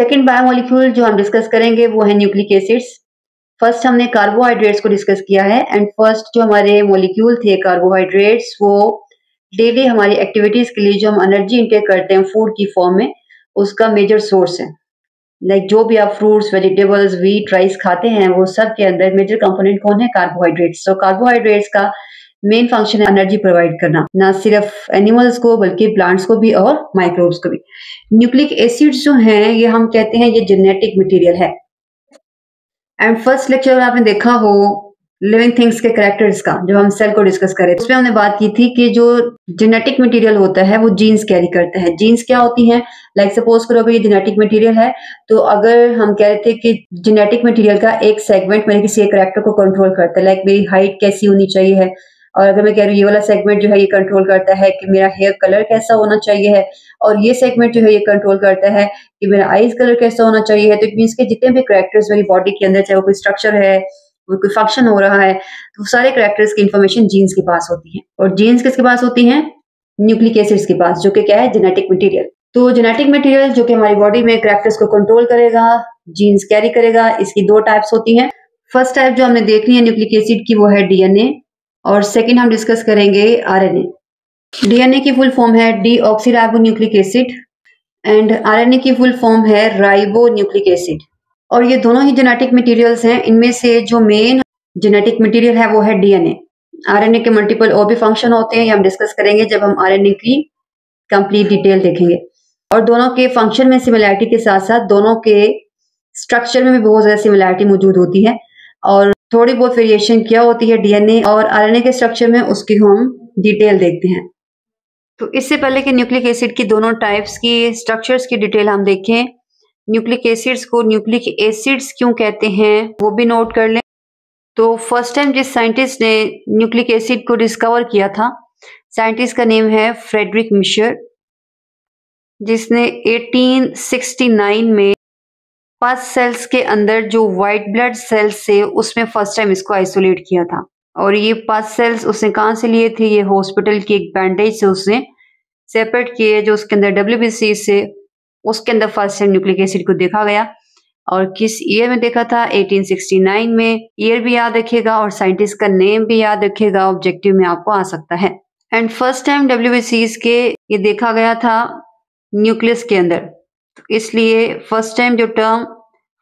Second biomolecule जो हम discuss करेंगे वो है न्यूक्लिक एसिड्स। फर्स्ट हमने कार्बोहाइड्रेट्स को डिस्कस किया है एंड फर्स्ट जो हमारे मॉलिक्यूल थे कार्बोहाइड्रेट्स वो डेली हमारी एक्टिविटीज के लिए जो हम एनर्जी इंटेक करते हैं फूड की फॉर्म में उसका मेजर सोर्स है। लाइक जो भी आप फ्रूट्स वेजिटेबल्स व्हीट राइस खाते हैं वो सब के अंदर मेजर कंपोनेंट कौन है? कार्बोहाइड्रेट्स। तो कार्बोहाइड्रेट्स का मेन फंक्शन है एनर्जी प्रोवाइड करना, ना सिर्फ एनिमल्स को बल्कि प्लांट्स को भी और माइक्रोब्स को भी। न्यूक्लिक एसिड्स जो हैं ये हम कहते हैं ये जेनेटिक मटेरियल है। एंड फर्स्ट लेक्चर में आपने देखा हो लिविंग थिंग्स के कैरेक्टर्स का, जो हम सेल को डिस्कस करें उसमें हमने बात की थी कि जो जेनेटिक मटेरियल होता है वो जीन्स कैरी करते हैं। जीन्स क्या होती हैं? लाइक सपोज करो अगर ये जेनेटिक मटेरियल है तो अगर हम कह रहे थे कि जेनेटिक मटेरियल का एक सेगमेंट मेरे किसी एक कैरेक्टर को कंट्रोल करता है, लाइक मेरी हाइट कैसी होनी चाहिए है, और अगर मैं कह रही हूँ ये वाला सेगमेंट जो है ये कंट्रोल करता है कि मेरा हेयर कलर कैसा होना चाहिए है, और ये सेगमेंट जो है ये कंट्रोल करता है कि मेरा आईज कलर कैसा होना चाहिए है। तो इट मीन्स के जितने भी कैरेक्टर्स मेरी बॉडी के अंदर, चाहे वो कोई स्ट्रक्चर है, वो कोई फंक्शन हो रहा है, तो सारे कैरेक्टर्स की इन्फॉर्मेशन जीन्स के पास होती है। और जीन्स किसके पास होती हैं? न्यूक्लिक एसिड्स के पास, जो कि क्या है? Genetic material. तो जेनेटिक मटेरियल जो कि हमारी बॉडी में कैरेक्टर्स को कंट्रोल करेगा, जीन्स कैरी करेगा, इसकी दो टाइप्स होती हैं। फर्स्ट टाइप जो हमने देखनी है न्यूक्लिक एसिड की वो है डीएनए, और सेकेंड हम डिस्कस करेंगे आरएनए। डीएनए की फुल फॉर्म है deoxyribo nucleic acid and RNA की फुल फॉर्म है राइबो न्यूक्लिक एसिड। और ये दोनों ही जेनेटिक मटेरियल्स हैं। इनमें से जो मेन जेनेटिक मटेरियल है वो है डीएनए। आरएनए के मल्टीपल और भी फंक्शन होते हैं, ये हम डिस्कस करेंगे जब हम आरएनए की कंप्लीट डिटेल देखेंगे। और दोनों के फंक्शन में सिमिलैरिटी के साथ साथ दोनों के स्ट्रक्चर में भी बहुत ज्यादा सिमिलैरिटी मौजूद होती है, और थोड़ी बहुत वेरिएशन क्या होती है डीएनए और आरएनए के स्ट्रक्चर में उसकी हम डिटेल देखते हैं। तो इससे पहले कि न्यूक्लिक एसिड की दोनों टाइप्स की स्ट्रक्चर्स की डिटेल हम देखें, न्यूक्लिक एसिड्स को न्यूक्लिक एसिड्स क्यों कहते हैं वो भी नोट कर लें। तो फर्स्ट टाइम जिस साइंटिस्ट ने न्यूक्लिक एसिड को डिस्कवर किया था, साइंटिस्ट का नेम है फ्रेडरिक मिशर, जिसने 1869 में पस सेल्स के अंदर जो व्हाइट ब्लड सेल्स से उसमें फर्स्ट टाइम इसको आइसोलेट किया था। और ये पस सेल्स उसने कहाँ से लिए थे? ये हॉस्पिटल की एक बैंडेज से उसने सेपरेट किए, जो उसके अंदर WBC से उसके अंदर फर्स्ट टाइम न्यूक्लिक एसिड को देखा गया। और किस ईयर में देखा था? 1869 में। ईयर भी याद रखिएगा और साइंटिस्ट का नेम भी याद रखिएगा, ऑब्जेक्टिव में आपको आ सकता है। एंड फर्स्ट टाइम WBCs के ये देखा गया था न्यूक्लियस के अंदर, तो इसलिए फर्स्ट टाइम जो टर्म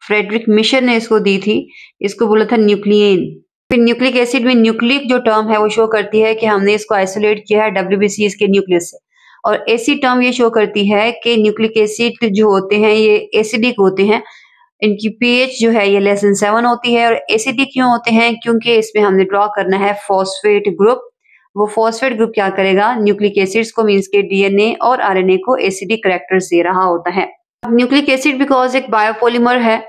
फ्रेडरिक मिशर ने इसको दी थी, इसको बोला था न्यूक्लियन। फिर न्यूक्लिक एसिड में न्यूक्लिक जो टर्म है वो शो करती है कि हमने इसको आइसोलेट किया है WBCs के न्यूक्लियस से, और एसिड टर्म ये शो करती है कि न्यूक्लिक एसिड जो होते हैं ये एसिडिक होते हैं, इनकी pH जो है ये लेस देन 7 होती है। और एसिडिक क्यों होते हैं? क्योंकि इसमें हमने ड्रॉ करना है फॉस्फेट ग्रुप। वो फॉस्फेट ग्रुप क्या करेगा? न्यूक्लिक एसिड्स को, मींस के डीएनए और आरएनए को एसिडिक कैरेक्टर्स दे रहा होता है। न्यूक्लिक एसिड बिकॉज एक बायोपॉलीमर है,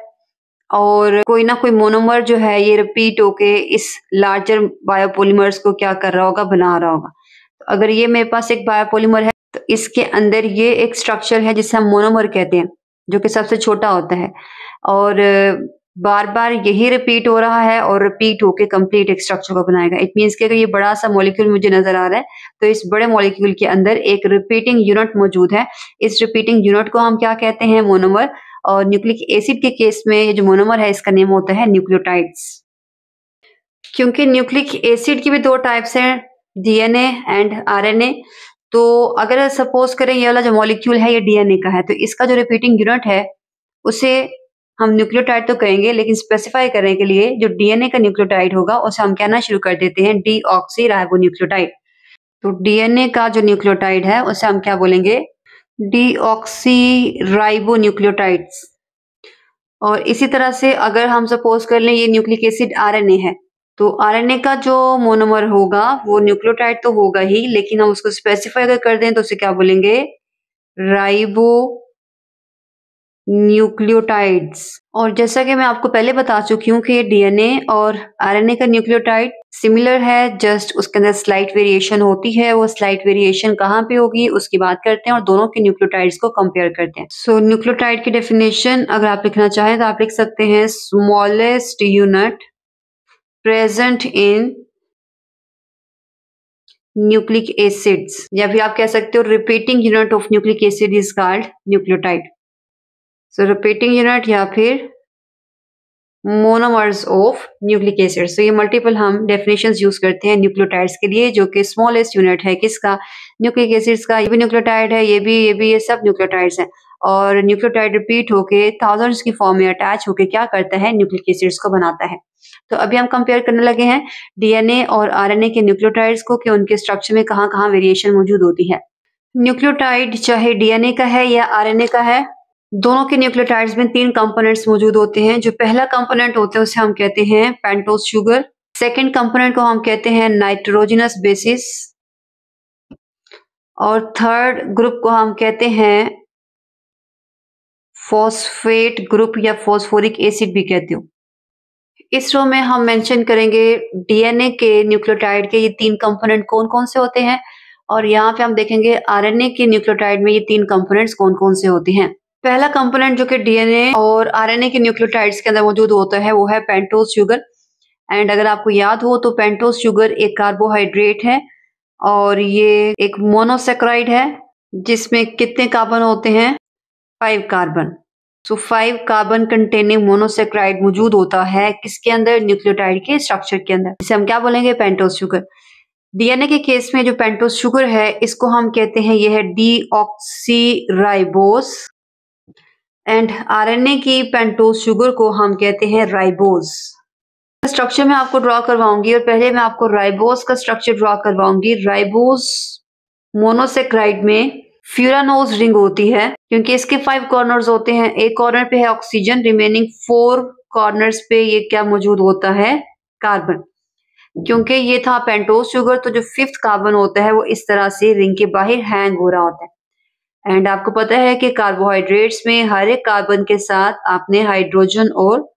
और कोई ना कोई मोनोमर जो है ये रिपीट होके इस लार्जर बायोपॉलीमर्स को क्या कर रहा होगा? बना रहा होगा। तो अगर ये मेरे पास एक बायोपॉलीमर है तो इसके अंदर ये एक स्ट्रक्चर है जिसे हम मोनोमर कहते हैं, जो कि सबसे छोटा होता है, और बार बार यही रिपीट हो रहा है और रिपीट होके कंप्लीट एक स्ट्रक्चर को बनाएगा। इट मीन्स कि अगर ये बड़ा सा मॉलिक्यूल मुझे नजर आ रहा है तो इस बड़े मॉलिक्यूल के अंदर एक रिपीटिंग यूनिट मौजूद है। इस रिपीटिंग यूनिट को हम क्या कहते हैं? मोनोमर। और न्यूक्लिक एसिड के केस में ये जो मोनोमर है इसका नेम होता है न्यूक्लियोटाइड्स। क्योंकि न्यूक्लिक एसिड की भी दो टाइप्स हैं, डीएनए एंड आरएनए। तो अगर सपोज करें ये वाला जो मॉलिक्यूल है ये डीएनए का है, तो इसका जो रिपीटिंग यूनिट है उसे हम न्यूक्लियोटाइड तो कहेंगे, लेकिन स्पेसिफाई करने के लिए जो डीएनए का न्यूक्लियोटाइड होगा उसे हम कहना शुरू कर देते हैं डीऑक्सीराइबोन्यूक्लियोटाइड। तो डीएनए का जो न्यूक्लियोटाइड है उसे हम क्या बोलेंगे? डीऑक्सीराइबोन्यूक्लियोटाइड्स। और इसी तरह से अगर हम सपोज कर लें ये न्यूक्लिक एसिड आरएनए है, तो आरएनए का जो मोनोमर होगा वो न्यूक्लियोटाइड तो होगा ही, लेकिन हम उसको स्पेसिफाई अगर कर दें तो उसे क्या बोलेंगे? Ribo nucleotides. और जैसा कि मैं आपको पहले बता चुकी हूँ कि डीएनए और आरएनए का न्यूक्लियोटाइड सिमिलर है, जस्ट उसके अंदर स्लाइट वेरिएशन होती है। वो स्लाइट वेरिएशन कहाँ पे होगी उसकी बात करते हैं और दोनों के न्यूक्लियोटाइड्स को कंपेयर करते हैं। सो न्यूक्लियोटाइड की डेफिनेशन अगर आप लिखना चाहें तो आप लिख सकते हैं smallest unit present in nucleic acids, या फिर आप कह सकते हो repeating unit of nucleic acid is called nucleotide. So rotating unit या फिर मोनोमर्स ऑफ न्यूक्लिक एसिड्स। तो ये मल्टीपल हम डेफिनेशंस यूज करते हैं न्यूक्लियोटाइड्स के लिए, जो कि स्मॉलेस्ट यूनिट है किसका, न्यूक्लिक एसिड्स का। ये भी न्यूक्लियोटाइड है, ये सब न्यूक्लियोटाइड्स हैं। और न्यूक्लियोटाइड रिपीट होके थाउजेंड्स की फॉर्म में अटैच होके क्या करता है, न्यूक्लिक एसिड्स को बनाता है। तो अभी हम कंपेयर करने लगे हैं डीएनए और आरएनए के न्यूक्लियोटाइड्स को कि उनके स्ट्रक्चर में कहाँ कहाँ वेरिएशन मौजूद होती है। न्यूक्लियोटाइड चाहे डीएनए का है या आरएनए का है, दोनों के न्यूक्लियोटाइड्स में 3 कंपोनेंट्स मौजूद होते हैं। जो पहला कंपोनेंट होता है उसे हम कहते हैं पेंटोज शुगर, सेकंड कंपोनेंट को हम कहते हैं नाइट्रोजनस बेसिस, और थर्ड ग्रुप को हम कहते हैं फॉस्फेट ग्रुप या फॉस्फोरिक एसिड भी कहते हो। इस रो में हम मेंशन करेंगे डीएनए के न्यूक्लियोटाइड के ये 3 कंपोनेंट कौन कौन से होते हैं, और यहाँ पे हम देखेंगे आरएनए के न्यूक्लियोटाइड में ये 3 कंपोनेंट्स कौन कौन से होते हैं। पहला कंपोनेंट जो कि डीएनए और आरएनए के न्यूक्लियोटाइड्स के अंदर मौजूद होता है वो है पेंटोज शुगर। एंड अगर आपको याद हो तो पेंटोज शुगर एक कार्बोहाइड्रेट है और ये एक मोनोसेक्राइड है जिसमें कितने कार्बन होते हैं, 5 कार्बन। सो 5 कार्बन कंटेनिंग मोनोसेक्राइड मौजूद होता है किसके अंदर, न्यूक्लियोटाइड के स्ट्रक्चर के अंदर, जिसे हम क्या बोलेंगे, पेंटोज शुगर। डीएनए के केस में जो पेंटोज शुगर है इसको हम कहते हैं ये है डीऑक्सीराइबोस, एंड आरएनए की पेंटोज शुगर को हम कहते हैं राइबोज। स्ट्रक्चर में आपको ड्रॉ करवाऊंगी और पहले मैं आपको राइबोज का स्ट्रक्चर ड्रॉ करवाऊंगी। राइबोज मोनोसेक्राइड में फ्यूरानोज रिंग होती है क्योंकि इसके 5 कॉर्नर्स होते हैं। एक कॉर्नर पे है ऑक्सीजन, रिमेनिंग 4 कॉर्नर्स पे ये क्या मौजूद होता है, कार्बन। क्योंकि ये था पेंटोज शुगर तो जो 5th कार्बन होता है वो इस तरह से रिंग के बाहर हैंग हो रहा होता है। एंड आपको पता है कि कार्बोहाइड्रेट्स में हर एक कार्बन के साथ आपने हाइड्रोजन और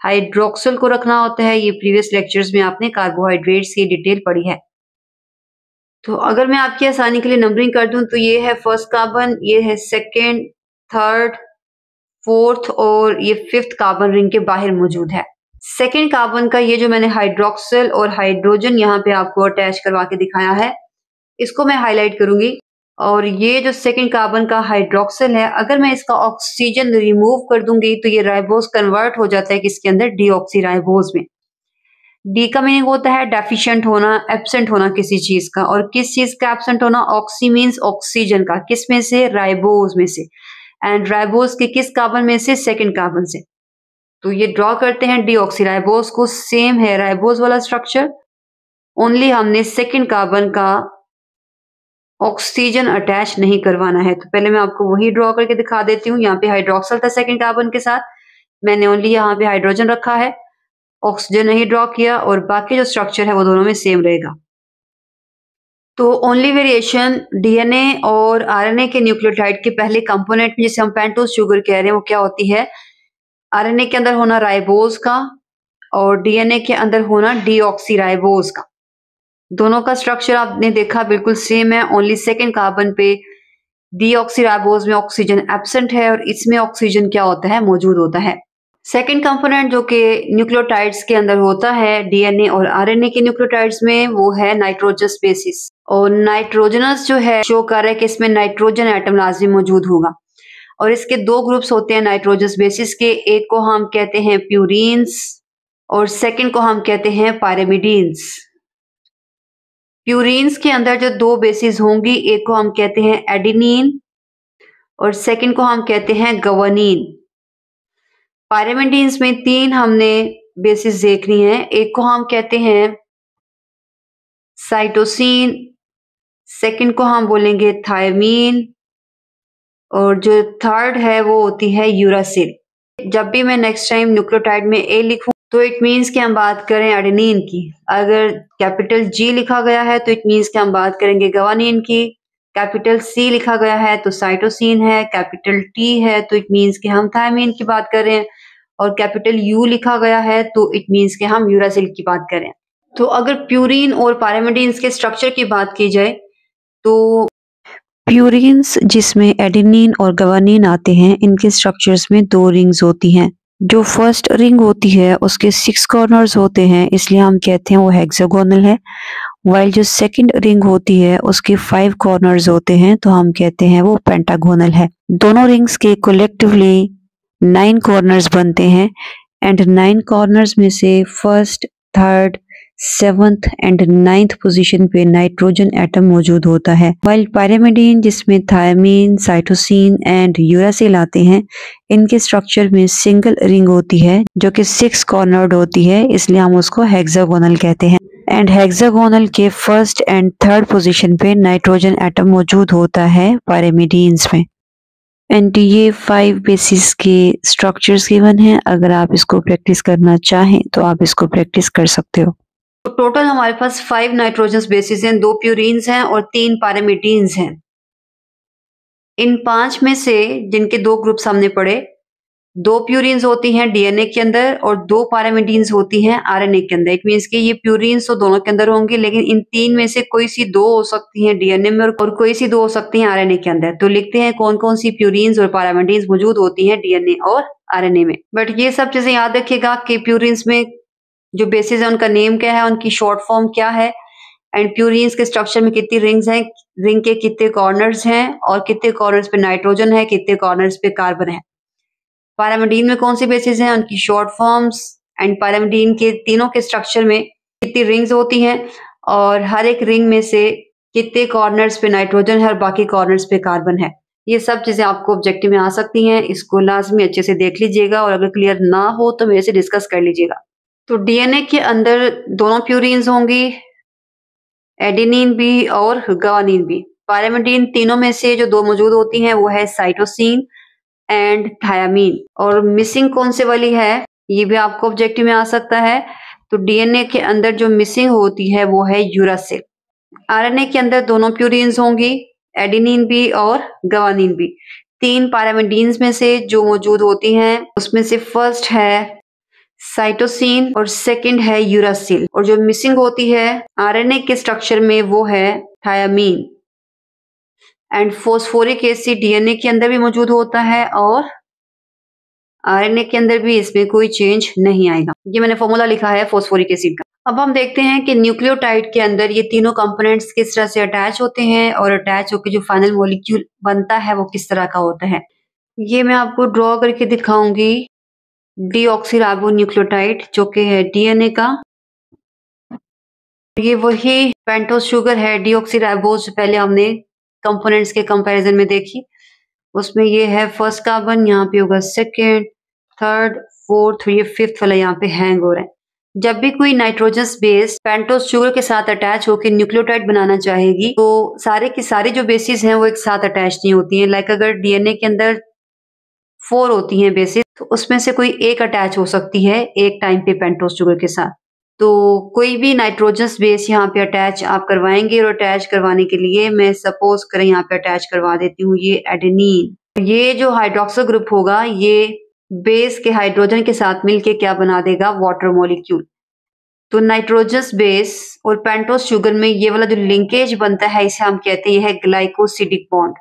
हाइड्रोक्सिल को रखना होता है। ये प्रीवियस लेक्चर्स में आपने कार्बोहाइड्रेट्स की डिटेल पढ़ी है। तो अगर मैं आपकी आसानी के लिए नंबरिंग कर दूं तो ये है 1st कार्बन, ये है 2nd, 3rd, 4th और ये 5th कार्बन रिंग के बाहर मौजूद है। 2nd कार्बन का ये जो मैंने हाइड्रोक्सिल और हाइड्रोजन यहाँ पे आपको अटैच करवा के दिखाया है, इसको मैं हाईलाइट करूंगी। और ये जो 2nd कार्बन का हाइड्रोक्सिल है, अगर मैं इसका ऑक्सीजन रिमूव कर दूंगी तो ये राइबोज कन्वर्ट हो जाता है किसके अंदर, डीऑक्सीराइबोज में। डी का मीनिंग होता है डेफिशिएंट होना, एब्सेंट होना किसी चीज का। और किस चीज का एब्सेंट होना, ऑक्सी मीन्स ऑक्सीजन का, किस में से, राइबोज में से। एंड राइबोज के किस कार्बन में से, 2nd कार्बन से। तो ये ड्रॉ करते हैं डीऑक्सीराइबोज को, सेम है राइबोज वाला स्ट्रक्चर, ओनली हमने 2nd कार्बन का ऑक्सीजन अटैच नहीं करवाना है। तो पहले मैं आपको वही ड्रॉ करके दिखा देती हूँ। यहाँ पे हाइड्रोक्सिल था 2nd कार्बन के साथ, मैंने ओनली यहाँ पे हाइड्रोजन रखा है, ऑक्सीजन नहीं ड्रॉ किया, और बाकी जो स्ट्रक्चर है वो दोनों में सेम रहेगा। तो ओनली वेरिएशन डीएनए और आरएनए के न्यूक्लियोटाइड के पहले कंपोनेंट में जिसे हम पेंटोज शुगर कह रहे हैं वो क्या होती है, आरएनए के अंदर होना राइबोज का और डीएनए के अंदर होना डीऑक्सीराइबोज का। दोनों का स्ट्रक्चर आपने देखा बिल्कुल सेम है, ओनली 2nd कार्बन पे डीऑक्सीराइबोज में ऑक्सीजन एब्सेंट है और इसमें ऑक्सीजन क्या होता है, मौजूद होता है। 2nd कंपोनेंट जो कि न्यूक्लियोटाइड्स के अंदर होता है डीएनए और आरएनए के न्यूक्लियोटाइड्स में, वो है नाइट्रोजनस बेसिस। और नाइट्रोजनस जो है शो कर रहा है कि इसमें नाइट्रोजन एटम लाजमी मौजूद होगा। और इसके 2 ग्रुप्स होते हैं नाइट्रोजनस बेसिस के, एक को हम कहते हैं प्यूरीन्स और 2nd को हम कहते हैं पायरिमिडीन्स। प्यूरीन्स के अंदर जो 2 बेसिस होंगी, एक को हम कहते हैं एडेनिन और 2nd को हम कहते हैं गवानीन। पायरिमिडीन्स में 3 हमने बेसिस देखनी है, एक को हम कहते हैं साइटोसिन, 2nd को हम बोलेंगे थायमीन, और जो 3rd है वो होती है यूरासिल। जब भी मैं नेक्स्ट टाइम न्यूक्लियोटाइड में ए लिखूं तो इट मीन्स कि हम बात करें एडेनिन की, अगर कैपिटल जी लिखा गया है तो इट मीन्स कि हम बात करेंगे गवानीन की, कैपिटल सी लिखा गया है तो साइटोसिन है, कैपिटल टी है तो इट मीन्स कि हम थायमीन की बात कर रहे हैं, और कैपिटल यू लिखा गया है तो इट मीन्स कि हम यूरासिल की बात करें। तो अगर प्यूरीन और पायरिमिडीन्स के स्ट्रक्चर की बात की जाए तो प्यूरीन्स जिसमें एडेनिन और गवानीन आते हैं, इनके स्ट्रक्चर्स में 2 रिंग्स होती हैं। जो फर्स्ट रिंग होती है उसके 6 कॉर्नर्स होते हैं, इसलिए हम कहते हैं वो हेक्सागोनल है। वाइल जो 2nd रिंग होती है उसके 5 कॉर्नर्स होते हैं तो हम कहते हैं वो पेंटागोनल है। दोनों रिंग्स के कलेक्टिवली 9 कॉर्नर्स बनते हैं एंड 9 कॉर्नर्स में से first, third, 7th and 9th position पे नाइट्रोजन एटम मौजूद होता है। वाइल पायरिमिडीन जिसमें थायमीन, साइटोसिन एंड यूरासिल आते हैं, इनके स्ट्रक्चर में सिंगल रिंग होती है जो कि 6 कॉर्नर्ड होती है, इसलिए हम उसको हेक्सागोनल कहते हैं। एंड हेक्सागोनल के फर्स्ट एंड थर्ड पोजीशन पे नाइट्रोजन एटम मौजूद होता है पायरिमिडीन्स में। एंड ये 5 बेसिस के स्ट्रक्चर्स गिवन हैं। अगर आप इसको प्रैक्टिस करना चाहें तो आप इसको प्रैक्टिस कर सकते हो। तो टोटल हमारे पास 5 नाइट्रोजन बेसिस हैं, 2 प्यूरीन्स हैं और 3 पायरिमिडीन्स हैं। इन 5 में से जिनके 2 ग्रुप्स हमने पढ़े, 2 प्यूरीन्स होती हैं डीएनए के अंदर और 2 पायरिमिडीन्स होती हैं आरएनए के अंदर। इट मीन्स कि ये प्यूरीन्स तो दोनों के अंदर होंगी, लेकिन इन 3 में से कोई सी 2 हो सकती हैं डीएनए में और कोई सी 2 हो सकती हैं आरएनए के अंदर। तो लिखते हैं कौन कौन सी प्यूरीन्स और पायरिमिडीन्स मौजूद होती हैं डीएनए और आरएनए में। बट ये सब चीजें याद रखिएगा कि प्यूरीन्स में जो बेसिस है उनका नेम क्या है, उनकी शॉर्ट फॉर्म क्या है, एंड प्यूरीन्स के स्ट्रक्चर में कितनी रिंग्स हैं, रिंग के कितने कॉर्नर्स हैं और कितने कॉर्नर्स पे नाइट्रोजन है, कितने कॉर्नर्स पे कार्बन है। पायरिमिडीन में कौन सी बेसिस हैं, उनकी शॉर्ट फॉर्म्स, एंड पायरिमिडीन के तीनों के स्ट्रक्चर में कितनी रिंग्स होती हैं और हर एक रिंग में से कितने कॉर्नर्स पे नाइट्रोजन है और बाकी कॉर्नर्स पे कार्बन है। ये सब चीजें आपको ऑब्जेक्टिव में आ सकती हैं, इसको लाजमी अच्छे से देख लीजिएगा और अगर क्लियर ना हो तो मेरे से डिस्कस कर लीजिएगा। तो डीएनए के अंदर दोनों प्यूरीन्स होंगी, एडेनिन भी और ग्वानिन भी। पायरिमिडीन तीनों में से जो 2 मौजूद होती हैं वो है साइटोसिन एंड थायामीन, और मिसिंग कौन से वाली है ये भी आपको ऑब्जेक्टिव में आ सकता है। तो डीएनए के अंदर जो मिसिंग होती है वो है यूरासिल। आरएनए के अंदर दोनों प्यूरीन्स होंगी, एडेनिन भी और ग्वानिन भी। 3 पायरिमिडीन्स में से जो मौजूद होती हैं उसमें से फर्स्ट है साइटोसिन और सेकंड है यूरासिल, और जो मिसिंग होती है आरएनए के स्ट्रक्चर में वो है thiamine. And phosphoric acid DNA के अंदर भी मौजूद होता है और आरएनए के अंदर भी, इसमें कोई चेंज नहीं आएगा। ये मैंने फॉर्मूला लिखा है फॉस्फोरिक एसिड का। अब हम देखते हैं कि न्यूक्लियोटाइड के अंदर ये तीनों कंपोनेंट्स किस तरह से अटैच होते हैं और अटैच होकर जो फाइनल मॉलिक्यूल बनता है वो किस तरह का होता है। ये मैं आपको ड्रॉ करके दिखाऊंगी। डीऑक्सीराइबोन्यूक्लियोटाइड जो कि है डीएनए का, ये वही पेंटोस शुगर है डीऑक्सीराइबोज पहले हमने कंपोनेंट्स के कंपैरिजन में देखी। उसमें ये है फर्स्ट कार्बन, यहाँ पे होगा सेकेंड, थर्ड, फोर्थ, ये फिफ्थ वाला यहाँ पे हैंग हो रहा है। जब भी कोई नाइट्रोजस बेस पेंटोस शुगर के साथ अटैच होकर न्यूक्लियोटाइड बनाना चाहेगी तो सारे की सारी जो बेसिस हैं वो एक साथ अटैच नहीं होती हैं। लाइक अगर डीएनए के अंदर 4 होती हैं बेसिस, तो उसमें से कोई एक अटैच हो सकती है एक टाइम पे पेंटोस शुगर के साथ। तो कोई भी नाइट्रोजस बेस यहाँ पे अटैच आप करवाएंगे, और अटैच करवाने के लिए मैं सपोज करें यहाँ पे अटैच करवा देती हूँ ये एडेनिन। ये जो हाइड्रोक्सिल ग्रुप होगा ये बेस के हाइड्रोजन के साथ मिलके क्या बना देगा, वाटर मॉलिक्यूल। तो नाइट्रोजस बेस और पेंटोस शुगर में ये वाला जो लिंकेज बनता है इसे हम कहते हैं, यह है ग्लाइकोसिडिक बॉन्ड।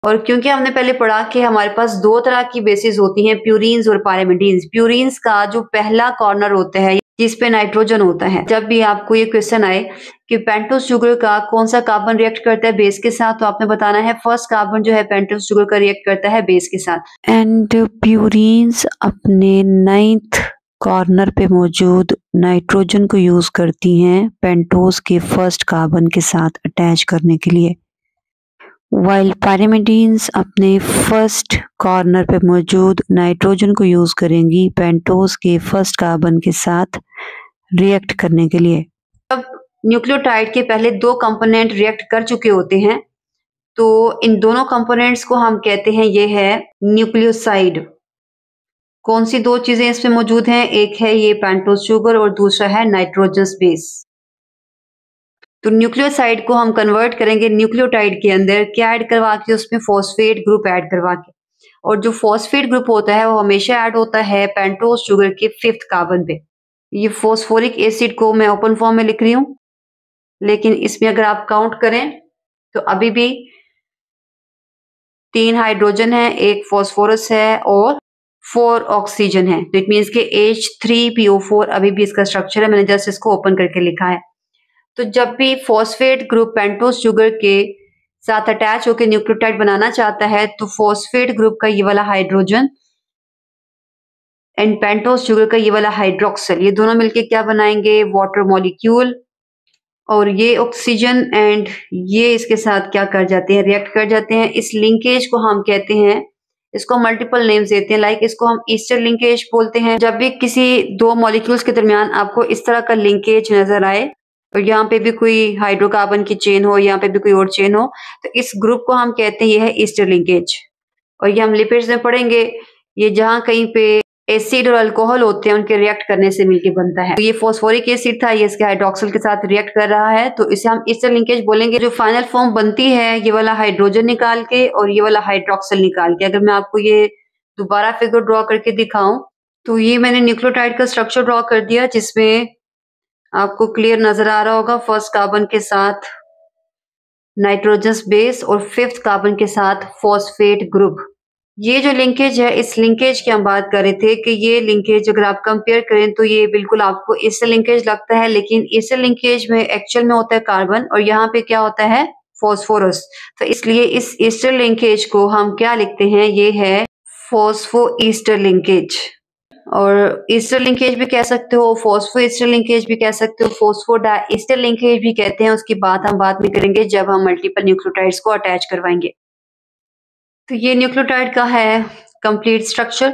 और क्योंकि हमने पहले पढ़ा कि हमारे पास 2 तरह की बेसिस होती हैं, प्यूरीन्स और पायरिमिडीन्स। प्यूरीन्स का जो पहला कॉर्नर होता है जिस पे नाइट्रोजन होता है, जब भी आपको ये क्वेश्चन आए कि पेंटोस शुगर का कौन सा कार्बन रिएक्ट करता है बेस के साथ, तो आपने बताना है फर्स्ट कार्बन जो है पेंटोस शुगर का रिएक्ट करता है बेस के साथ। एंड प्यूरीन्स अपने 9th कॉर्नर पे मौजूद नाइट्रोजन को यूज करती हैं पेंटोस के फर्स्ट कार्बन के साथ अटैच करने के लिए, वाइल पायरिमिडीन्स अपने फर्स्ट कॉर्नर पे मौजूद नाइट्रोजन को यूज करेंगी पेंटोस के फर्स्ट कार्बन के साथ रिएक्ट करने के लिए। अब न्यूक्लियोटाइड के पहले 2 कंपोनेंट रिएक्ट कर चुके होते हैं, तो इन दोनों कंपोनेंट्स को हम कहते हैं ये है न्यूक्लियोसाइड। कौन सी 2 चीजें इसमें मौजूद हैं, एक है ये पेंटोस शुगर और दूसरा है नाइट्रोजस बेस। तो न्यूक्लियोसाइड को हम कन्वर्ट करेंगे न्यूक्लियोटाइड के अंदर, क्या ऐड करवा के, उसमें फॉस्फेट ग्रुप ऐड करवा के। और जो फॉस्फेट ग्रुप होता है वो हमेशा ऐड होता है पेंटोस शुगर के 5th कार्बन पे। ये फॉस्फोरिक एसिड को मैं ओपन फॉर्म में लिख रही हूँ, लेकिन इसमें अगर आप काउंट करें तो अभी भी 3 हाइड्रोजन है, 1 फॉस्फोरस है और 4 ऑक्सीजन है। तो इट मीन्स के H3PO4 अभी भी इसका स्ट्रक्चर है, मैंने जस्ट इसको ओपन करके लिखा है। तो जब भी फॉस्फेट ग्रुप पेंटोस शुगर के साथ अटैच होकर न्यूक्लियोटाइड बनाना चाहता है तो फॉस्फेट ग्रुप का ये वाला हाइड्रोजन एंड पेंटोस शुगर का ये वाला हाइड्रोक्सिल, ये दोनों मिलके क्या बनाएंगे, वाटर मॉलिक्यूल। और ये ऑक्सीजन एंड ये इसके साथ क्या कर जाते हैं, रिएक्ट कर जाते हैं। इस लिंकेज को हम कहते हैं, इसको मल्टीपल नेम्स देते हैं, लाइक इसको हम ईस्टर लिंकेज बोलते हैं। जब भी किसी दो मॉलिक्यूल्स के दरमियान आपको इस तरह का लिंकेज नजर आए और यहाँ पे भी कोई हाइड्रोकार्बन की चेन हो, यहाँ पे भी कोई और चेन हो, तो इस ग्रुप को हम कहते हैं ये है ईस्टर लिंकेज। और ये हम लिपिड्स में पढ़ेंगे, ये जहाँ कहीं पे एसिड और अल्कोहल होते हैं उनके रिएक्ट करने से मिलके बनता है। तो ये फॉस्फोरिक एसिड था, ये इसके हाइड्रोक्सिल के साथ रिएक्ट कर रहा है, तो इसे हम ईस्टर लिंकेज बोलेंगे। जो फाइनल फॉर्म बनती है ये वाला हाइड्रोजन निकाल के और ये वाला हाइड्रोक्सिल निकाल के। अगर मैं आपको ये दोबारा फिगर ड्रॉ करके दिखाऊं तो ये मैंने न्यूक्लियोटाइड का स्ट्रक्चर ड्रॉ कर दिया, जिसमें आपको क्लियर नजर आ रहा होगा, फर्स्ट कार्बन के साथ नाइट्रोजनस बेस और फिफ्थ कार्बन के साथ फॉस्फेट ग्रुप। ये जो लिंकेज है, इस लिंकेज की हम बात कर रहे थे कि ये लिंकेज अगर आप कंपेयर करें तो ये बिल्कुल आपको ईस्टर लिंकेज लगता है, लेकिन ईस्टर लिंकेज में एक्चुअल में होता है कार्बन और यहाँ पे क्या होता है, फॉस्फोरस। तो इसलिए इस ईस्टर लिंकेज को हम क्या लिखते हैं, ये है फॉस्फो ईस्टर लिंकेज। और ईस्टर लिंकेज भी कह सकते हो, फॉस्फो ईस्टर लिंकेज भी कह सकते हो, फॉस्फो डाई ईस्टर लिंकेज भी कहते हैं। उसकी बात हम बाद में करेंगे जब हम मल्टीपल न्यूक्लियोटाइड्स को अटैच करवाएंगे। तो ये न्यूक्लियोटाइड का है कंप्लीट स्ट्रक्चर।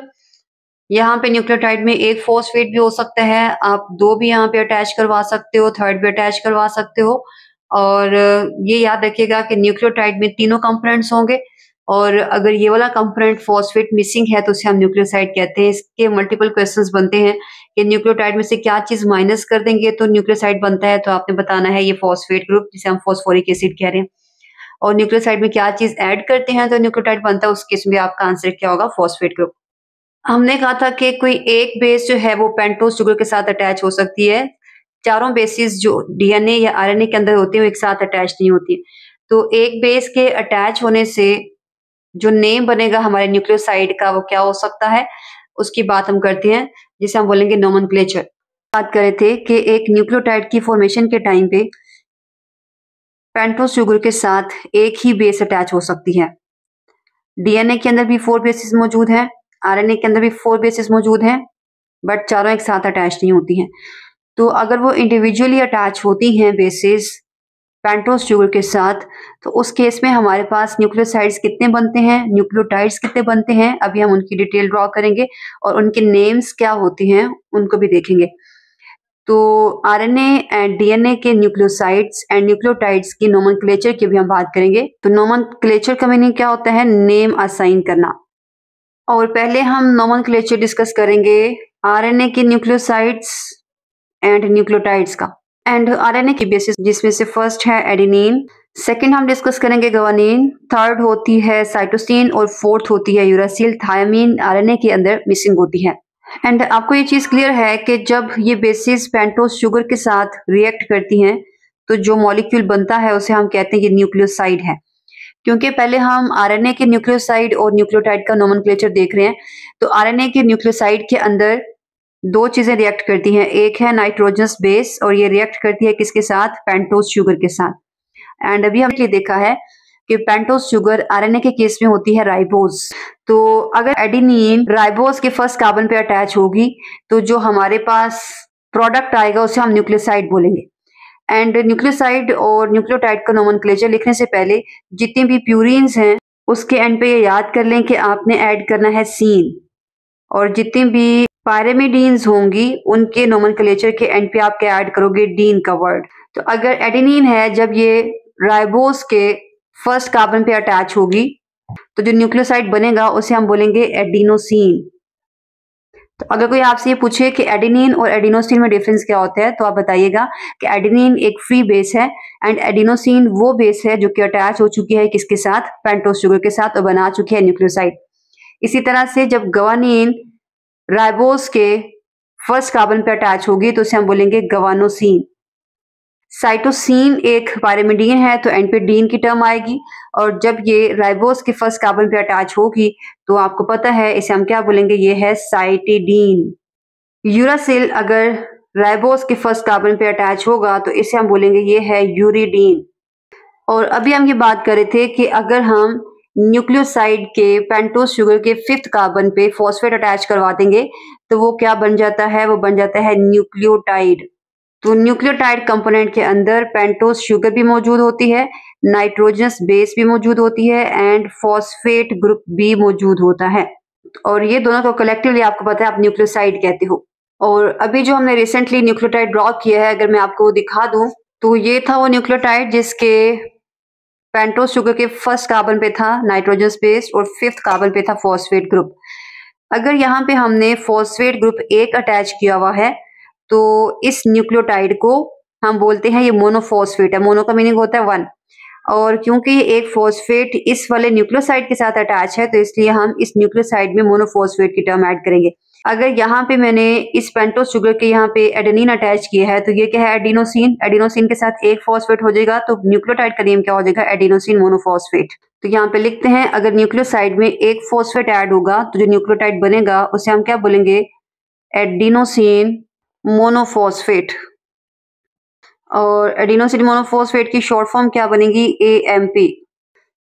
यहाँ पे न्यूक्लियोटाइड में एक फॉस्फेट भी हो सकता है, आप दो भी यहाँ पे अटैच करवा सकते हो, थर्ड भी अटैच करवा सकते हो। और ये याद रखिएगा कि न्यूक्लियोटाइड में तीनों कंपोनेंट्स होंगे और अगर ये वाला कंपोनेंट फॉस्फेट मिसिंग है तो उसे हम न्यूक्लियोसाइड कहते हैं। इसके मल्टीपल क्वेश्चंस बनते हैं कि न्यूक्लियोटाइड में से क्या चीज माइनस कर देंगे तो न्यूक्लियोसाइड बनता है, तो आपने बताना है ये फॉस्फेट ग्रुप जिसे हम फॉस्फोरिक एसिड कह रहे हैं। और न्यूक्लियोसाइड में क्या चीज ऐड करते हैं तो न्यूक्लियोटाइड बनता है, उस केस में आपका आंसर क्या होगा, फॉस्फेट ग्रुप। हमने कहा था कि कोई एक बेस जो है वो पेंटोस शुगर के साथ अटैच हो सकती है। चारों बेसिस जो डीएनए या आरएनए के अंदर होती है वो एक साथ अटैच नहीं होती। तो एक बेस के अटैच होने से जो नेम बनेगा हमारे न्यूक्लियोसाइड का वो क्या हो सकता है, उसकी बात हम करते हैं, जिसे हम बोलेंगे नोमेनक्लेचर। बात कर रहे थे कि एक न्यूक्लियोटाइड की फॉर्मेशन के टाइम पे पेंटोस शुगर के साथ एक ही बेस अटैच हो सकती है। डीएनए के अंदर भी 4 बेसिस मौजूद हैं, आरएनए के अंदर भी 4 बेसिस मौजूद हैं, बट चारों एक साथ अटैच नहीं होती हैं। तो अगर वो इंडिविजुअली अटैच होती हैं बेसिस पेंटोस शुगर के साथ, तो उस केस में हमारे पास न्यूक्लियोसाइड्स कितने बनते हैं, न्यूक्लियोटाइड्स कितने बनते हैं, अभी हम उनकी डिटेल ड्रॉ करेंगे और उनके नेम्स क्या होती हैं उनको भी देखेंगे। तो आरएनए एंड डीएनए के न्यूक्लियोसाइड्स एंड न्यूक्लियोटाइड्स की नोमेनक्लेचर की भी हम बात करेंगे। तो नोमेनक्लेचर का मीनिंग क्या होता है, नेम असाइन करना। और पहले हम नोमेनक्लेचर डिस्कस करेंगे आरएनए के न्यूक्लियोसाइड्स एंड न्यूक्लियोटाइड्स का। एंड आरएनए की बेसिस जिसमें से फर्स्ट है एडेनिन, सेकंड हम डिस्कस करेंगे ग्वानिन, थर्ड होती है साइटोसिन और फोर्थ होती है यूरासिल। थायमीन आरएनए के अंदर मिसिंग होती है। एंड आपको ये चीज क्लियर है कि जब ये बेसिस पेंटोस शुगर के साथ रिएक्ट करती हैं तो जो मॉलिक्यूल बनता है उसे हम कहते हैं ये न्यूक्लियोसाइड है। क्योंकि पहले हम आरएनए के न्यूक्लियोसाइड और न्यूक्लियोटाइड का नोमेनक्लेचर देख रहे हैं, तो आरएनए के न्यूक्लियोसाइड के अंदर दो चीजें रिएक्ट करती हैं, एक है नाइट्रोजनस बेस और ये रिएक्ट करती है किसके साथ, पेंटोस शुगर के साथ। एंड अभी हमने देखा है कि पेंटोस शुगर आरएनए के केस में होती है राइबोज। तो अगर एडेनिन राइबोज के फर्स्ट कार्बन पे अटैच होगी तो जो हमारे पास प्रोडक्ट आएगा उसे हम न्यूक्लियोसाइड बोलेंगे। एंड न्यूक्लियोसाइड और न्यूक्लियोटाइड का नोमेनक्लेचर लिखने से पहले जितनी भी प्यूरिन्स हैं उसके एंड पे ये याद कर लें कि आपने ऐड करना है सीन, और जितनी भी पायरेमिडीन्स होंगी उनके नोमेनक्लेचर के एंड पे आप क्या ऐड करोगे, डीन का वर्ड। तो अगर एडेनिन है, जब ये राइबोज के फर्स्ट कार्बन पे अटैच होगी तो जो न्यूक्लियोसाइड बनेगा उसे हम बोलेंगे एडिनोसिन। तो अगर कोई आपसे ये पूछे कि एडेनिन और एडिनोसिन में डिफरेंस क्या होता है तो आप बताइएगा कि एडेनिन एक फ्री बेस है एंड एडिनोसिन वो बेस है जो कि अटैच हो चुकी है किसके साथ, पेंटोस शुगर के साथ, और बना चुकी है न्यूक्लियोसाइड। इसी तरह से जब ग्वानिन राइबोज के फर्स्ट कार्बन पे अटैच होगी तो उसे हम बोलेंगे ग्वानोसिन। साइटोसिन एक पायरेमिडीन है तो एंड पे डीन की टर्म आएगी, और जब ये राइबोज के फर्स्ट कार्बन पे अटैच होगी तो आपको पता है इसे हम क्या बोलेंगे, ये है साइटिडीन। यूरासिल अगर राइबोज के फर्स्ट कार्बन पे अटैच होगा तो इसे हम बोलेंगे ये है यूरिडीन। और अभी हम ये बात कर रहे थे कि अगर हम न्यूक्लियोसाइड के पेंटोज शुगर के 5th कार्बन पे फॉस्फेट अटैच करवा देंगे तो वो क्या बन जाता है, वो बन जाता है न्यूक्लियोटाइड। तो न्यूक्लियोटाइड कंपोनेंट के अंदर पेंटोज शुगर भी मौजूद होती है, नाइट्रोजनस बेस भी मौजूद होती है एंड फॉस्फेट ग्रुप भी मौजूद होता है। और ये दोनों को कलेक्टिवली आपको पता है आप न्यूक्लियोसाइड कहते हो। और अभी जो हमने रिसेंटली न्यूक्लियोटाइड ड्रॉ किया है, अगर मैं आपको दिखा दूं तो ये था वो न्यूक्लियोटाइड जिसके पेंटोज शुगर के 1st कार्बन पे था नाइट्रोजन बेस और 5th कार्बन पे था फॉस्फेट ग्रुप। अगर यहाँ पे हमने फॉस्फेट ग्रुप 1 अटैच किया हुआ है तो इस न्यूक्लियोटाइड को हम बोलते हैं ये मोनोफॉस्फेट है। मोनो का मीनिंग होता है 1 और क्योंकि ये एक फॉस्फेट इस वाले न्यूक्लियोसाइड के साथ अटैच है तो इसलिए हम इस न्यूक्लियोसाइड में मोनोफॉस्फेट की टर्म ऐड करेंगे। अगर यहाँ पे मैंने इस पेंटोज शुगर के यहाँ पे एडेनिन अटैच किया है तो ये क्या है, एडिनोसिन। एडिनोसिन के साथ एक फॉस्फेट हो जाएगा तो न्यूक्लियोटाइड का नेम क्या हो जाएगा, एडिनोसिन मोनोफॉस्फेट। तो यहाँ पे लिखते हैं अगर न्यूक्लियोसाइड में एक फॉस्फेट ऐड होगा तो जो न्यूक्लियोटाइड बनेगा उसे हम क्या बोलेंगे, एडिनोसिन मोनोफॉस्फेट। और एडिनोसिन मोनोफॉस्फेट की शॉर्ट फॉर्म क्या बनेगी, AMP।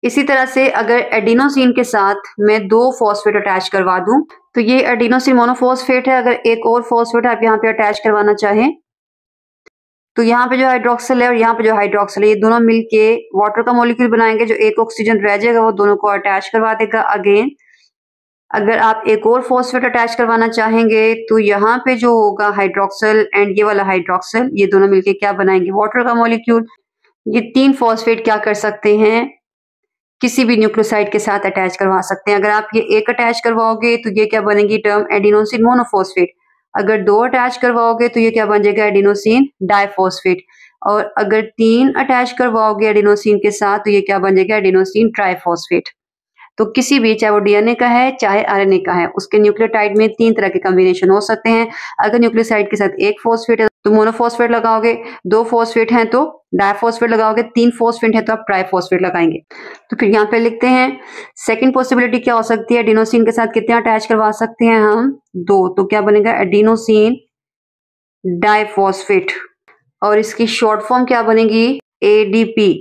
इसी तरह से अगर एडिनोसिन के साथ मैं 2 फॉस्फेट अटैच करवा दूं तो ये एडिनोसिन मोनोफॉस्फेट है। अगर एक और फॉस्फेट आप यहाँ पे अटैच करवाना चाहें तो यहाँ पे जो हाइड्रोक्सिल है और यहाँ पे जो हाइड्रोक्सिल है ये दोनों मिलके वाटर का मॉलिक्यूल बनाएंगे। जो एक ऑक्सीजन रह जाएगा वो दोनों को अटैच करवा देगा। अगेन अगर आप एक और फॉस्फेट अटैच करवाना चाहेंगे तो यहाँ पे जो होगा हाइड्रोक्सिल एंड ये वाला हाइड्रोक्सिल ये दोनों मिलके क्या बनाएंगे, वाटर का मॉलिक्यूल। ये 3 फॉस्फेट क्या कर सकते हैं, किसी भी न्यूक्लियोसाइड के साथ अटैच करवा सकते हैं। अगर आप ये एक अटैच करवाओगे तो ये क्या बनेगी टर्म, एडिनोसिन मोनोफॉस्फेट। अगर 2 अटैच करवाओगे तो ये क्या बन जाएगा, एडिनोसिन डाइफॉस्फेट। और अगर 3 अटैच करवाओगे एडिनोसिन के साथ तो ये क्या बन जाएगा, एडिनोसिन ट्राइफॉस्फेट। तो किसी भी, चाहे वो डीएनए का है चाहे आरएनए का है, उसके न्यूक्लियोटाइड में 3 तरह के कॉम्बिनेशन हो सकते हैं। अगर न्यूक्लियोसाइड के साथ एक फॉस्फेट है तो मोनोफॉस्फेट लगाओगे, 2 फॉस्फेट हैं तो डाइफॉस्फेट लगाओगे, 3 फॉस्फेट है तो आप ट्राइफॉस्फेट लगाएंगे। तो फिर यहाँ पे लिखते हैं सेकंड पॉसिबिलिटी क्या हो सकती है, एडिनोसिन के साथ कितने अटैच करवा सकते हैं हम, 2। तो क्या बनेगा, एडिनोसिन डाइफॉस्फेट। और इसकी शॉर्ट फॉर्म क्या बनेगी, ADP।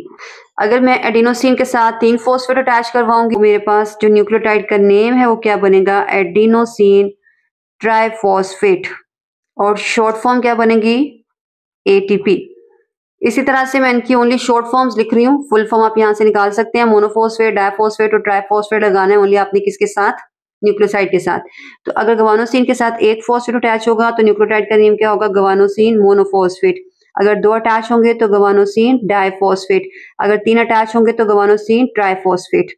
अगर मैं एडिनोसिन के साथ 3 फॉस्फेट अटैच करवाऊंगी मेरे पास जो न्यूक्लियोटाइड का नेम है वो क्या बनेगा, एडिनोसिन ट्राइफॉस्फेट। और शॉर्ट फॉर्म क्या बनेगी, ATP। इसी तरह से मैं इनकी ओनली शॉर्ट फॉर्म्स लिख रही हूँ, फुल फॉर्म आप यहाँ से निकाल सकते हैं। मोनोफॉस्फेट, डाइफॉस्फेट और ट्राइफॉस्फेट लगाना है ओनली आपने किसके साथ, न्यूक्लियोसाइड के साथ। तो अगर गवानोसिन के साथ एक फॉस्फेट अटैच होगा तो न्यूक्लियोटाइड का नेम क्या होगा, गवानोसिन मोनोफॉस्फेट। अगर 2 अटैच होंगे तो गवानोसिन डाइफॉस्फेट। अगर 3 अटैच होंगे तो गवानोसिन ट्राइफॉस्फेट।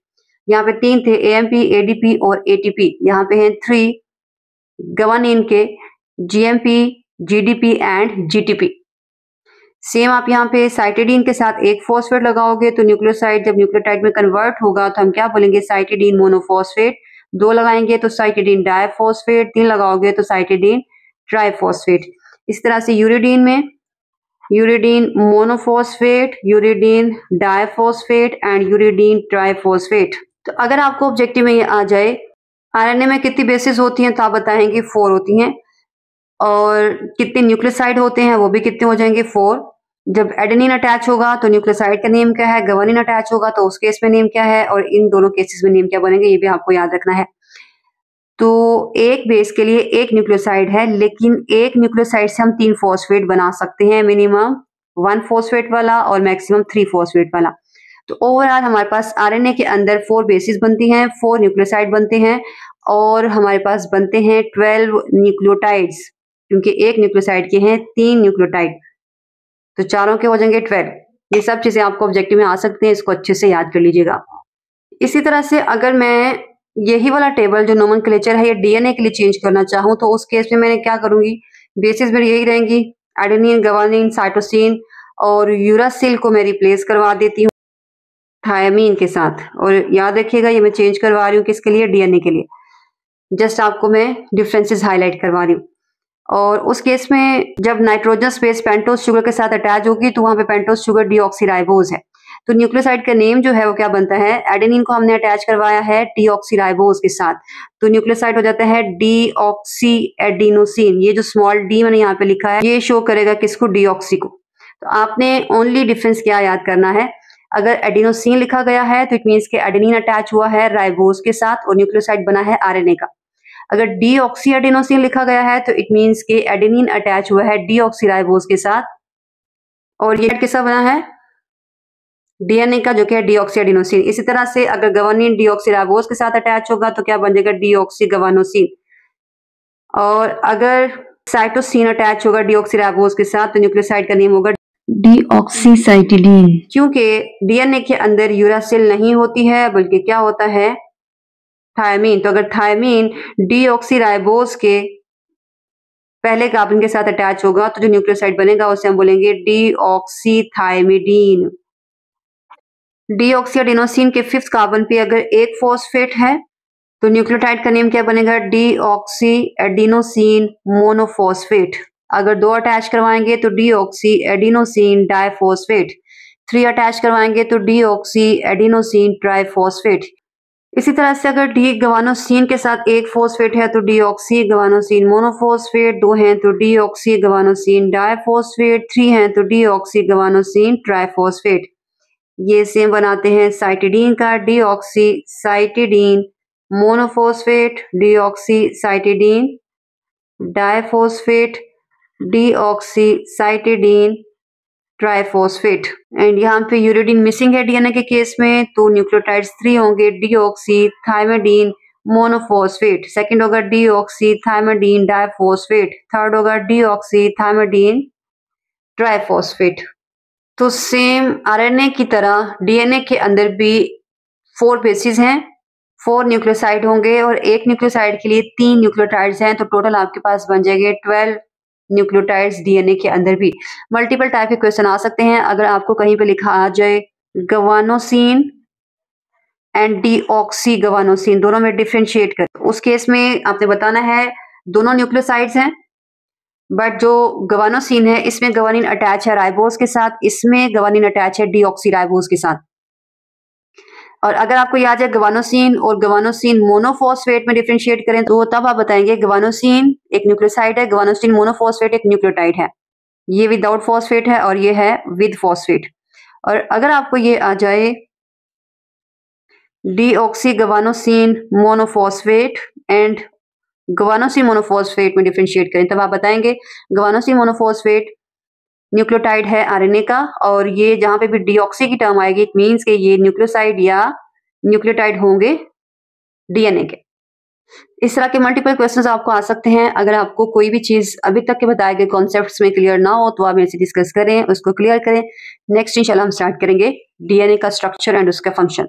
यहाँ पे 3 थे, AMP, ADP और ATP। यहाँ पे हैं 3 गवानिन के, GMP, GDP and GTP। Same आप यहाँ पे साइटिडीन के साथ एक फॉस्फेट लगाओगे तो न्यूक्लियोसाइड जब न्यूक्लियोटाइड में कन्वर्ट होगा तो हम क्या बोलेंगे, साइटिडीन मोनोफॉस्फेट। 2 लगाएंगे तो साइटिडीन डाइफॉस्फेट, 3 लगाओगे तो साइटिडीन ट्राइफॉस्फेट। इस तरह से यूरिडीन में uridine monophosphate, uridine diphosphate and uridine triphosphate. तो अगर आपको ऑब्जेक्टिव में ये आ जाए आरएनए में कितनी बेसिस होती हैं तो आप बताएंगे 4 होती हैं। और कितने न्यूक्लियोसाइड होते हैं वो भी कितने हो जाएंगे, 4। जब एडेनिन अटैच होगा तो न्यूक्लियोसाइड का नेम क्या है, गवानिन अटैच होगा तो उस केस में नेम क्या है, और इन दोनों केसेस में नेम क्या बनेंगे ये भी आपको याद रखना है। तो एक बेस के लिए एक न्यूक्लियोसाइड है, लेकिन एक न्यूक्लियोसाइड से हम 3 फॉस्फेट बना सकते हैं, मिनिमम 1 फॉस्फेट वाला और मैक्सिमम 3 फॉस्फेट वाला। तो ओवरऑल हमारे पास आरएनए के अंदर 4 बेसिस बनती हैं, 4 न्यूक्लियोसाइड बनते हैं और हमारे पास बनते हैं 12 न्यूक्लियोटाइड्स, क्योंकि एक न्यूक्लियोसाइड के हैं 3 न्यूक्लियोटाइड, तो चारों के हो जाएंगे 12। ये सब चीजें आपको ऑब्जेक्टिव में आ सकते हैं, इसको अच्छे से याद कर लीजिएगा। इसी तरह से अगर मैं यही वाला टेबल जो नोमेनक्लेचर है ये डीएनए के लिए चेंज करना चाहूँ तो उस केस में मैंने क्या करूंगी, बेसिस मेरी यही रहेंगी, एडेनिन, गवानिन, साइटोसिन और यूरासिल को मैं रिप्लेस करवा देती हूँ थायमीन के साथ। और याद रखिएगा ये मैं चेंज करवा रही हूँ किसके लिए, डीएनए के लिए। जस्ट आपको मैं डिफरेंसेस हाईलाइट करवा रही हूँ। और उस केस में जब नाइट्रोजन स्पेस पेंटोज शुगर के साथ अटैच होगी तो वहां पे पेंटोज शुगर डीऑक्सीराइबोज है। तो न्यूक्लियोसाइड का नेम जो है वो क्या बनता है, एडेनिन को हमने अटैच करवाया है डीऑक्सीराइबोज के साथ, तो न्यूक्लियोसाइड हो जाता है डीऑक्सी एडिनोसिन। ये जो स्मॉल डी मैंने यहाँ पे लिखा है ये शो करेगा किसको, डीऑक्सी को। तो आपने ओनली डिफरेंस क्या याद करना है, अगर एडिनोसिन लिखा गया है तो इट मीन्स के एडेनिन अटैच हुआ है राइबोज के साथ और न्यूक्लियोसाइड बना है आरएनए का। अगर डीऑक्सी एडिनोसिन लिखा गया है तो इट मीन्स के एडेनिन अटैच हुआ है डीऑक्सी राइबोज के साथ और ये किसका बना है, डीएनए का, जो कि है डीऑक्सी एडिनोसिन। इसी तरह से अगर गवानीन डीऑक्सी राइबोज के साथ अटैच होगा तो क्या बन जाएगा, डीऑक्सी गवानोसिन। और अगर साइटोसिन अटैच होगा डीऑक्सी राइबोज के साथ तो न्यूक्लियोसाइड का नेम होगा डीऑक्सीसाइटिडीन। क्योंकि डीएनए के अंदर यूरासिल नहीं होती है बल्कि क्या होता है, थायमीन। तो अगर थायमीन डीऑक्सी राइबोज के पहले कार्बन के साथ अटैच होगा तो जो न्यूक्लियोसाइड बनेगा उसे हम बोलेंगे डीऑक्सीथायमिडीन। डीऑक्सी एडिनोसिन के 5th कार्बन पे अगर एक फॉस्फेट है तो न्यूक्लियोटाइड का नेम क्या बनेगा, डीऑक्सी एडिनोसिन मोनोफॉस्फेट। अगर 2 अटैच करवाएंगे तो डीऑक्सी एडिनोसिन डाइफॉस्फेट, 3 अटैच करवाएंगे तो डीऑक्सी एडिनोसिन ट्राइफॉस्फेट। इसी तरह से अगर डी गवानोसिन के साथ एक फॉस्फेट है तो डीऑक्सी गवानोसिन मोनोफॉस्फेट, 2 हैं तो डीऑक्सी गवानोसिन डाइफॉस्फेट, 3 हैं तो डीऑक्सी गवानोसिन ट्राइफॉस्फेट। ये सेम बनाते हैं साइटिडीन का, deoxy cytidine monophosphate, deoxy cytidine diphosphate, deoxy cytidine triphosphate. And यहाँ पे यूरिडीन मिसिंग है डीएनए के केस में तो न्यूक्लियोटाइड्स 3 होंगे, डीऑक्सी थायमिडीन मोनोफॉस्फेट, सेकंड होगा डीऑक्सी थायमिडीन डाइफॉस्फेट, थर्ड होगा डीऑक्सी थायमिडीन ट्राइफॉस्फेट। तो सेम आरएनए की तरह डीएनए के अंदर भी 4 बेसिस हैं, 4 न्यूक्लियोसाइड होंगे और एक न्यूक्लियोसाइड के लिए 3 न्यूक्लियोटाइड्स हैं, तो टोटल आपके पास बन जाएंगे 12 न्यूक्लियोटाइड्स डीएनए के अंदर भी। मल्टीपल टाइप के क्वेश्चन आ सकते हैं। अगर आपको कहीं पे लिखा आ जाए गवानोसिन एंड डीऑक्सी गवानोसिन, दोनों में डिफरेंशिएट कर, उस केस में आपने बताना है दोनों न्यूक्लियोसाइड्स हैं, बट जो गवानोसिन है इसमें गवानीन अटैच है राइबोज के साथ, इसमें गवानीन अटैच है डीऑक्सी राइबोज के साथ। और अगर आपको याद है गवानोसिन और गवानोसिन मोनोफॉस्फेट में डिफरेंशिएट करें तो तब आप बताएंगे गवानोसिन एक न्यूक्लियोसाइड है, गवानोसिन मोनोफॉस्फेट एक न्यूक्लियोटाइड है। ये विदाउट फॉस्फेट है और ये है विद फॉस्फेट। और अगर आपको ये आ जाए डीऑक्सी गवानोसिन मोनोफॉस्फेट एंड गवानोसिन मोनोफॉस्फेट में डिफरेंशिएट करें तब आप बताएंगे गवानोसिन मोनोफॉस्फेट न्यूक्लियोटाइड है आरएनए का, और ये जहां पे भी डीऑक्सी की टर्म आएगी इट मींस के ये न्यूक्लियोसाइड या न्यूक्लियोटाइड होंगे डीएनए के। इस तरह के मल्टीपल क्वेश्चंस आपको आ सकते हैं। अगर आपको कोई भी चीज अभी तक के बताए गए कॉन्सेप्ट्स में क्लियर ना हो तो आप मेरे से डिस्कस करें, उसको क्लियर करें। नेक्स्ट इंशाल्लाह हम स्टार्ट करेंगे डीएनए का स्ट्रक्चर एंड उसका फंक्शन।